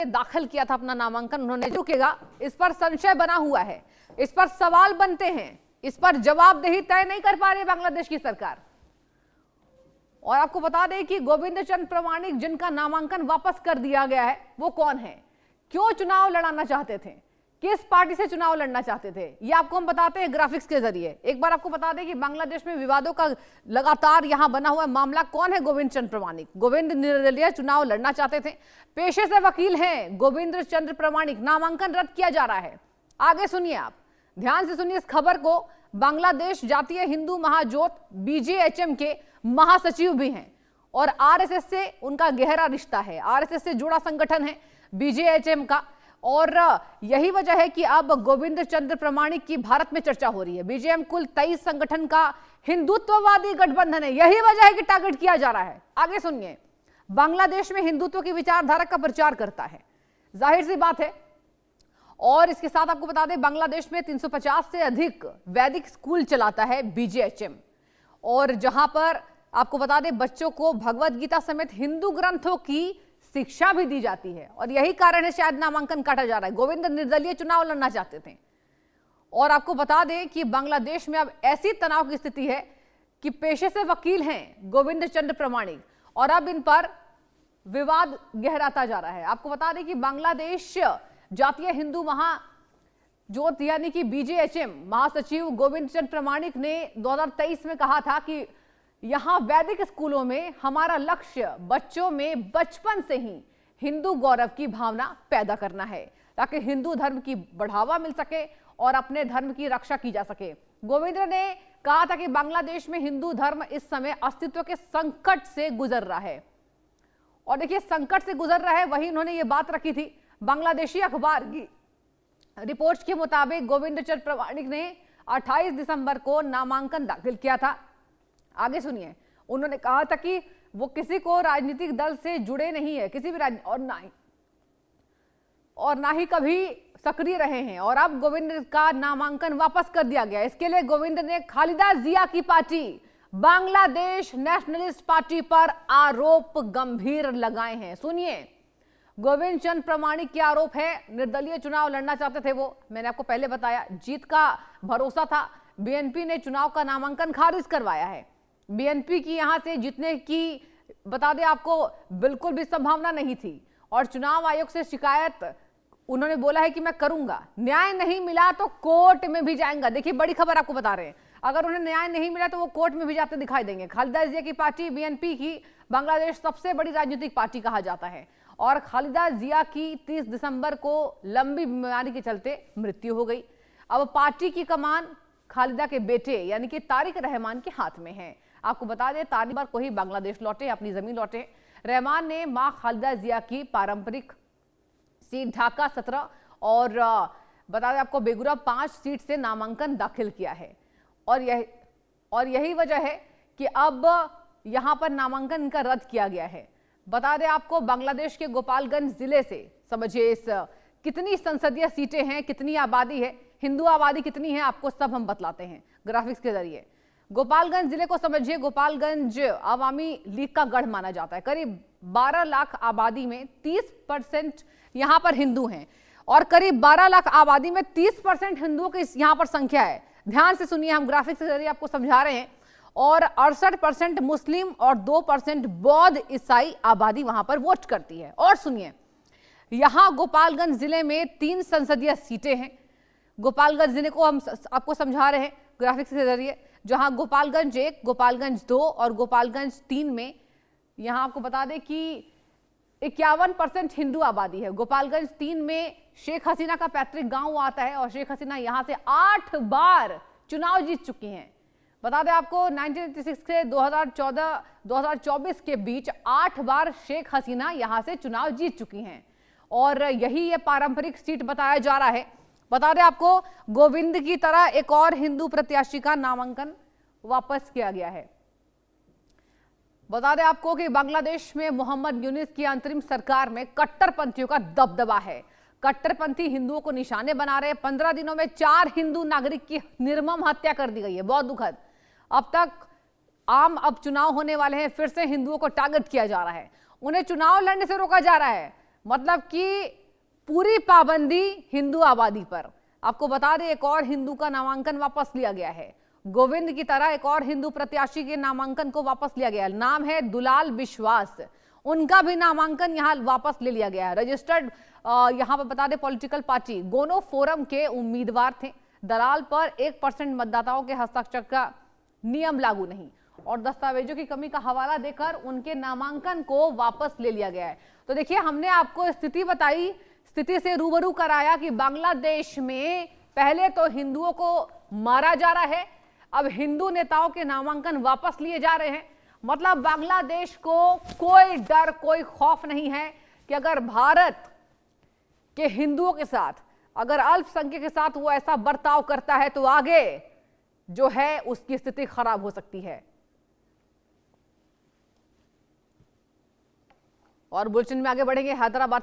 दाखिल किया था अपना नामांकन, उन्होंने रुकेगा, इस पर संशय बना हुआ है, इस पर सवाल बनते हैं, इस पर जवाबदेही तय नहीं कर पा रही बांग्लादेश की सरकार। और आपको बता दें कि गोविंद चंद्र प्रमाणिक जिनका नामांकन वापस कर दिया गया है, वो कौन है, क्यों चुनाव लड़ाना चाहते थे, किस पार्टी से चुनाव लड़ना चाहते थे, ये आपको हम बताते हैं ग्राफिक्स के जरिए। एक बार आपको बता दें कि बांग्लादेश में विवादों का लगातार यहां बना हुआ मामला। कौन है गोविंद चंद्र प्रमाणिक? गोविंद निर्दलीय चुनाव लड़ना चाहते थे, पेशे से वकील हैं गोविंद चंद्र प्रमाणिक, नामांकन रद्द किया जा रहा है। आगे सुनिए, आप ध्यान से सुनिए इस खबर को। बांग्लादेश जातीय हिंदू महाजोत बीजेएचएम के महासचिव भी हैं और आरएसएस से उनका गहरा रिश्ता है, आरएसएस से जुड़ा संगठन है बीजेएचएम का। और यही वजह है कि अब गोविंद चंद्र प्रमाणिक की भारत में चर्चा हो रही है। बीजेएम कुल 23 संगठन का हिंदुत्ववादी गठबंधन है, यही वजह है कि टारगेट किया जा रहा है। आगे सुनिए, बांग्लादेश में हिंदुत्व की विचारधारा का प्रचार करता है, जाहिर सी बात है। और इसके साथ आपको बता दें, बांग्लादेश में 350 से अधिक वैदिक स्कूल चलाता है बीजेएचएम, और जहां पर आपको बता दें बच्चों को भगवत गीता समेत हिंदू ग्रंथों की शिक्षा भी दी जाती है। और यही कारण है शायद नामांकन काटा जा रहा है। गोविंद निर्दलीय चुनाव लड़ना चाहते थे। और आपको बता दें कि बांग्लादेश में अब ऐसी तनाव की स्थिति है कि पेशे से वकील हैं गोविंद चंद्र प्रमाणिक, और अब इन पर विवाद गहराता जा रहा है। आपको बता दें कि बांग्लादेश जातीय हिंदू महाजोत यानी कि बीजेएचएम महासचिव गोविंद चंद्र प्रमाणिक ने 2023 में कहा था कि यहां वैदिक स्कूलों में हमारा लक्ष्य बच्चों में बचपन से ही हिंदू गौरव की भावना पैदा करना है, ताकि हिंदू धर्म की बढ़ावा मिल सके और अपने धर्म की रक्षा की जा सके। गोविंद ने कहा था कि बांग्लादेश में हिंदू धर्म इस समय अस्तित्व के संकट से गुजर रहा है। और देखिए, संकट से गुजर रहा है, वही उन्होंने ये बात रखी थी। बांग्लादेशी अखबार की रिपोर्ट के मुताबिक गोविंद चंद्र प्रमाणिक ने 28 दिसंबर को नामांकन दाखिल किया था। आगे सुनिए, उन्होंने कहा था कि वो किसी को राजनीतिक दल से जुड़े नहीं है, किसी भी और ना ही कभी सक्रिय रहे हैं। और अब गोविंद का नामांकन वापस कर दिया गया। इसके लिए गोविंद ने खालिदा जिया की पार्टी बांग्लादेश नेशनलिस्ट पार्टी पर आरोप गंभीर लगाए हैं। सुनिए, गोविंद चंद्र प्रमाणिक के आरोप है निर्दलीय चुनाव लड़ना चाहते थे वो। मैंने आपको पहले बताया, जीत का भरोसा था। बीएनपी ने चुनाव का नामांकन खारिज करवाया है। बीएनपी की यहां से जीतने की बता दें आपको बिल्कुल भी संभावना नहीं थी, और चुनाव आयोग से शिकायत उन्होंने बोला है कि मैं करूंगा, न्याय नहीं मिला तो कोर्ट में भी जाएंगा। देखिए, बड़ी खबर आपको बता रहे हैं, अगर उन्हें न्याय नहीं मिला तो वो कोर्ट में भी जाते दिखाई देंगे। खालिदा जिया की पार्टी बीएनपी की बांग्लादेश सबसे बड़ी राजनीतिक पार्टी कहा जाता है, और खालिदा जिया की 30 दिसंबर को लंबी बीमारी के चलते मृत्यु हो गई। अब पार्टी की कमान खालिदा के बेटे यानी कि तारिक रहमान के हाथ में है। आपको बता दें, तारिक बार को ही बांग्लादेश लौटे, अपनी जमीन लौटे। रहमान ने मां खालिदा जिया की पारंपरिक सीट ढाका 17 और बता दें आपको बेगुरा 5 सीट से नामांकन दाखिल किया है। और यही वजह है कि अब यहां पर नामांकन इनका रद्द किया गया है। बता दें आपको, बांग्लादेश के गोपालगंज जिले से समझिए इस कितनी संसदीय सीटें हैं, कितनी आबादी है, हिंदू आबादी कितनी है, आपको सब हम बतलाते हैं ग्राफिक्स के जरिए। गोपालगंज जिले को समझिए, गोपालगंज आवामी लीग का गढ़ माना जाता है। करीब 12 लाख आबादी में 30% यहां पर हिंदू हैं, और करीब 12 लाख आबादी में 30% हिंदुओं की यहां पर संख्या है। ध्यान से सुनिए, हम ग्राफिक्स के जरिए आपको समझा रहे हैं। और 68% मुस्लिम और 2% बौद्ध ईसाई आबादी वहां पर वोट करती है। और सुनिए, यहां गोपालगंज जिले में 3 संसदीय सीटें हैं। गोपालगंज जिले को हम आपको समझा रहे हैं ग्राफिक्स के जरिए, जहां गोपालगंज 1, गोपालगंज 2 और गोपालगंज 3 में यहां आपको बता दें कि 51% हिंदू आबादी है। गोपालगंज 3 में शेख हसीना का पैतृक गांव आता है, और शेख हसीना यहां से 8 बार चुनाव जीत चुकी हैं। बता दें आपको, 1986 से 2014-2024 के बीच 8 बार शेख हसीना यहां से चुनाव जीत चुकी हैं, और यही ये पारंपरिक सीट बताया जा रहा है। बता दें आपको, गोविंद की तरह एक और हिंदू प्रत्याशी का नामांकन वापस किया गया है। बता दें आपको कि बांग्लादेश में मोहम्मद यूनिस की अंतरिम सरकार में कट्टरपंथियों का दबदबा है। कट्टरपंथी हिंदुओं को निशाने बना रहे। 15 दिनों में 4 हिंदू नागरिक की निर्मम हत्या कर दी गई है, बहुत दुखद। अब चुनाव होने वाले हैं, फिर से हिंदुओं को टारगेट किया जा रहा है, उन्हें चुनाव लड़ने से रोका जा रहा है। मतलब कि पूरी पाबंदी हिंदू आबादी पर। आपको बता दें, एक और हिंदू का नामांकन वापस लिया गया है। गोविंद की तरह एक और हिंदू प्रत्याशी के नामांकन को वापस लिया गया है। नाम है दुलाल विश्वास। उनका भी नामांकन यहां वापस ले लिया गया है। रजिस्टर्ड यहां पर बता दें पॉलिटिकल पार्टी गोनो फोरम के उम्मीदवार थे। दलाल पर 1% मतदाताओं के हस्ताक्षर का नियम लागू नहीं और दस्तावेजों की कमी का हवाला देकर उनके नामांकन को वापस ले लिया गया है। तो देखिए, हमने आपको स्थिति बताई, स्थिति से रूबरू कराया कि बांग्लादेश में पहले तो हिंदुओं को मारा जा रहा है, अब हिंदू नेताओं के नामांकन वापस लिए जा रहे हैं। मतलब बांग्लादेश को कोई डर, कोई खौफ नहीं है कि अगर भारत के हिंदुओं के साथ, अगर अल्पसंख्यक के साथ वो ऐसा बर्ताव करता है तो आगे जो है उसकी स्थिति खराब हो सकती है। और बुलेटिन में आगे बढ़ेंगे। हैदराबाद से